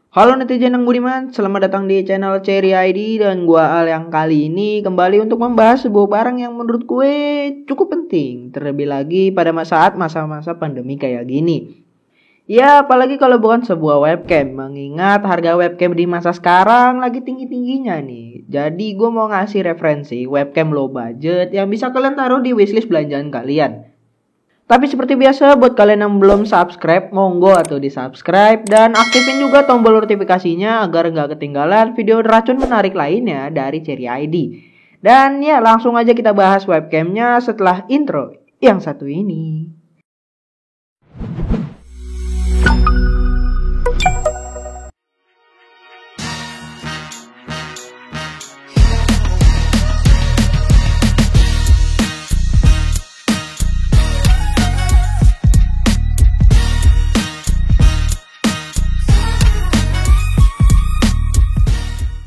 Halo netizen yang budiman, selamat datang di channel Cherry ID dan gua Al yang kali ini kembali untuk membahas sebuah barang yang menurut gue cukup penting, terlebih lagi pada saat masa-masa pandemi kayak gini. Ya, apalagi kalau bukan sebuah webcam, mengingat harga webcam di masa sekarang lagi tinggi-tingginya nih. Jadi gue mau ngasih referensi webcam low budget yang bisa kalian taruh di wishlist belanjaan kalian. Tapi seperti biasa buat kalian yang belum subscribe, monggo atau di subscribe dan aktifin juga tombol notifikasinya agar nggak ketinggalan video racun menarik lainnya dari Cherry ID. Dan ya langsung aja kita bahas webcamnya setelah intro yang satu ini.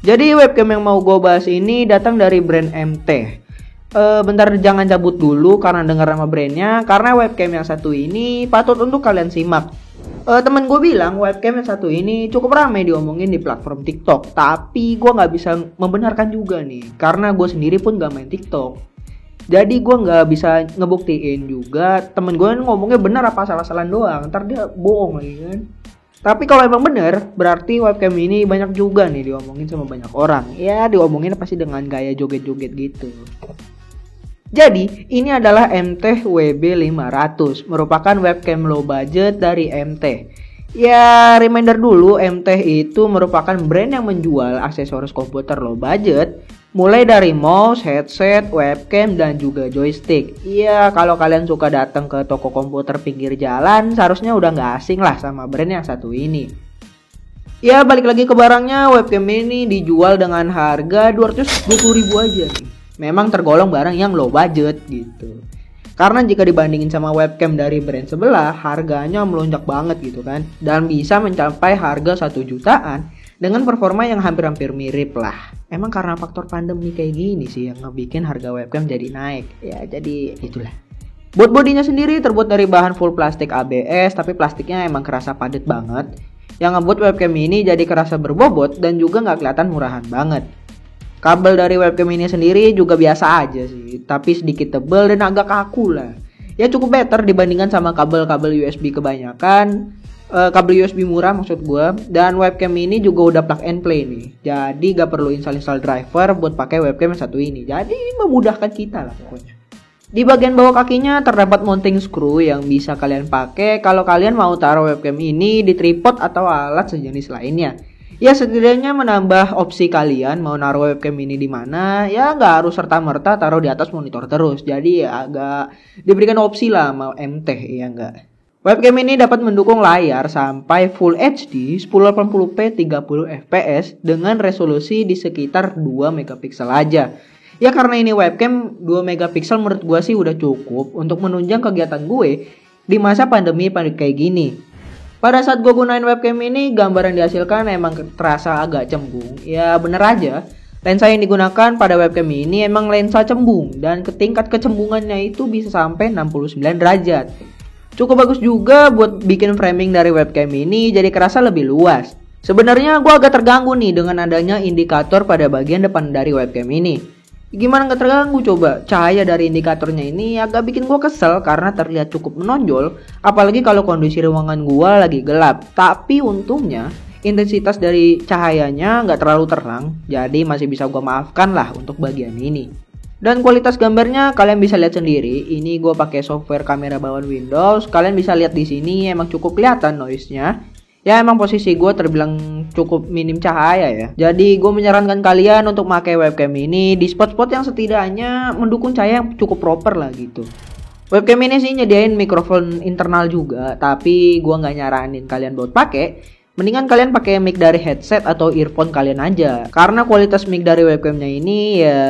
Jadi webcam yang mau gue bahas ini datang dari brand MT. Bentar jangan cabut dulu karena dengar nama brandnya, karena webcam yang satu ini patut untuk kalian simak. Temen gue bilang webcam yang satu ini cukup ramai diomongin di platform TikTok, tapi gue nggak bisa membenarkan juga nih, karena gue sendiri pun gak main TikTok. Jadi gue nggak bisa ngebuktiin juga temen gue ngomongnya benar apa salah-salahan doang, ntar dia bohong lagi kan. Tapi kalau emang bener, berarti webcam ini banyak juga nih diomongin sama banyak orang. Ya diomongin pasti dengan gaya joget-joget gitu. Jadi ini adalah MT WB500, merupakan webcam low budget dari MT. Ya reminder dulu, MT itu merupakan brand yang menjual aksesoris komputer low budget, mulai dari mouse, headset, webcam, dan juga joystick. Iya, kalau kalian suka datang ke toko komputer pinggir jalan, seharusnya udah nggak asing lah sama brand yang satu ini. Ya, balik lagi ke barangnya, webcam ini dijual dengan harga 220.000 aja nih. Memang tergolong barang yang low budget gitu. Karena jika dibandingin sama webcam dari brand sebelah, harganya melonjak banget gitu kan. Dan bisa mencapai harga 1 jutaan dengan performa yang hampir-hampir mirip lah. Emang karena faktor pandemi kayak gini sih yang ngebikin harga webcam jadi naik. Ya jadi itulah. Buat bodinya sendiri terbuat dari bahan full plastik ABS, tapi plastiknya emang kerasa padat banget. Yang ngebuat webcam ini jadi kerasa berbobot dan juga nggak kelihatan murahan banget. Kabel dari webcam ini sendiri juga biasa aja sih, tapi sedikit tebal dan agak kaku lah. Ya cukup better dibandingkan sama kabel-kabel USB kebanyakan. Kabel USB murah maksud gue. Dan webcam ini juga udah plug and play nih. Jadi gak perlu install driver buat pakai webcam yang satu ini. Jadi memudahkan kita lah pokoknya. Di bagian bawah kakinya terdapat mounting screw yang bisa kalian pakai kalau kalian mau taruh webcam ini di tripod atau alat sejenis lainnya. Ya setidaknya menambah opsi kalian mau naruh webcam ini di mana. Ya nggak harus serta-merta taruh di atas monitor terus. Jadi ya agak diberikan opsi lah sama MT ya enggak. Webcam ini dapat mendukung layar sampai Full HD 1080p 30 fps dengan resolusi di sekitar 2 megapiksel aja. Ya karena ini webcam 2 megapiksel menurut gue sih udah cukup untuk menunjang kegiatan gue di masa pandemi kayak gini. Pada saat gue gunain webcam ini, gambar yang dihasilkan emang terasa agak cembung. Ya bener aja, lensa yang digunakan pada webcam ini emang lensa cembung. Dan tingkat kecembungannya itu bisa sampai 69 derajat. Cukup bagus juga buat bikin framing dari webcam ini jadi kerasa lebih luas. Sebenarnya gue agak terganggu nih dengan adanya indikator pada bagian depan dari webcam ini. Gimana gak terganggu coba? Cahaya dari indikatornya ini agak bikin gue kesel karena terlihat cukup menonjol. Apalagi kalau kondisi ruangan gue lagi gelap. Tapi untungnya intensitas dari cahayanya gak terlalu terang. Jadi masih bisa gue maafkan lah untuk bagian ini. Dan kualitas gambarnya kalian bisa lihat sendiri. Ini gue pakai software kamera bawaan Windows. Kalian bisa lihat di sini emang cukup kelihatan noise-nya. Ya emang posisi gue terbilang cukup minim cahaya ya. Jadi gue menyarankan kalian untuk pakai webcam ini di spot-spot yang setidaknya mendukung cahaya yang cukup proper lah gitu. Webcam ini sih nyediain mikrofon internal juga, tapi gue nggak nyaranin kalian buat pakai. Mendingan kalian pakai mic dari headset atau earphone kalian aja. Karena kualitas mic dari webcamnya ini ya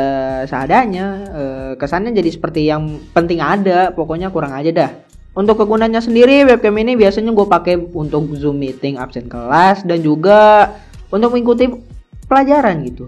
seadanya. Kesannya jadi seperti yang penting ada, pokoknya kurang aja dah. Untuk kegunaannya sendiri, webcam ini biasanya gue pakai untuk Zoom meeting absen kelas dan juga untuk mengikuti pelajaran gitu.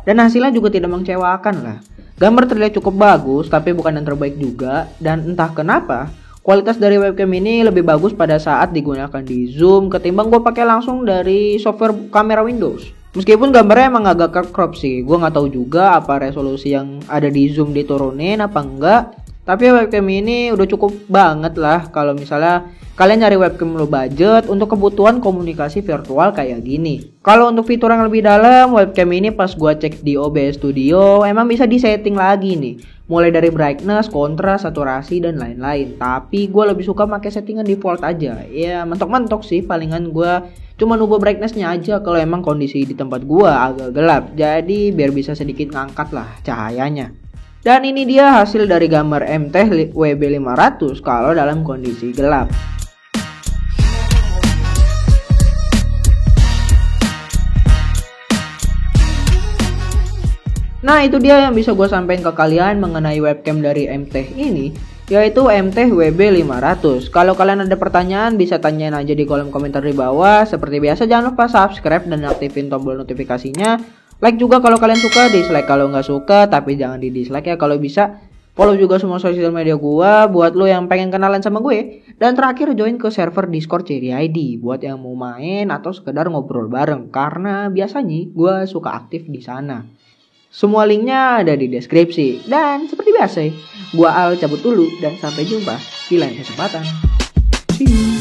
Dan hasilnya juga tidak mengecewakan lah. Gambar terlihat cukup bagus, tapi bukan yang terbaik juga. Dan entah kenapa, Kualitas dari webcam ini lebih bagus pada saat digunakan di zoom ketimbang gue pakai langsung dari software kamera Windows. Meskipun gambarnya emang agak crop sih, gue nggak tahu juga apa resolusi yang ada di zoom diturunin apa enggak. Tapi webcam ini udah cukup banget lah kalau misalnya kalian nyari webcam low budget untuk kebutuhan komunikasi virtual kayak gini. Kalau untuk fitur yang lebih dalam, webcam ini pas gua cek di OBS Studio emang bisa disetting lagi nih. Mulai dari brightness, kontras, saturasi, dan lain-lain. Tapi gue lebih suka pakai settingan default aja. Ya mentok-mentok sih, palingan gue cuma ubah brightnessnya aja kalau emang kondisi di tempat gue agak gelap. Jadi biar bisa sedikit ngangkat lah cahayanya. Dan ini dia hasil dari gambar MT WB500 kalau dalam kondisi gelap. Nah itu dia yang bisa gue sampaikan ke kalian mengenai webcam dari MT ini, yaitu MT WB500. Kalau kalian ada pertanyaan bisa tanyain aja di kolom komentar di bawah. Seperti biasa jangan lupa subscribe dan aktifin tombol notifikasinya. Like juga kalau kalian suka, dislike kalau nggak suka, tapi jangan di dislike ya kalau bisa. Follow juga semua sosial media gue buat lo yang pengen kenalan sama gue. Dan terakhir join ke server Discord Cherry ID buat yang mau main atau sekedar ngobrol bareng, karena biasanya gue suka aktif di sana. Semua linknya ada di deskripsi. Dan seperti biasa, gua Al cabut dulu dan sampai jumpa di lain kesempatan. See you.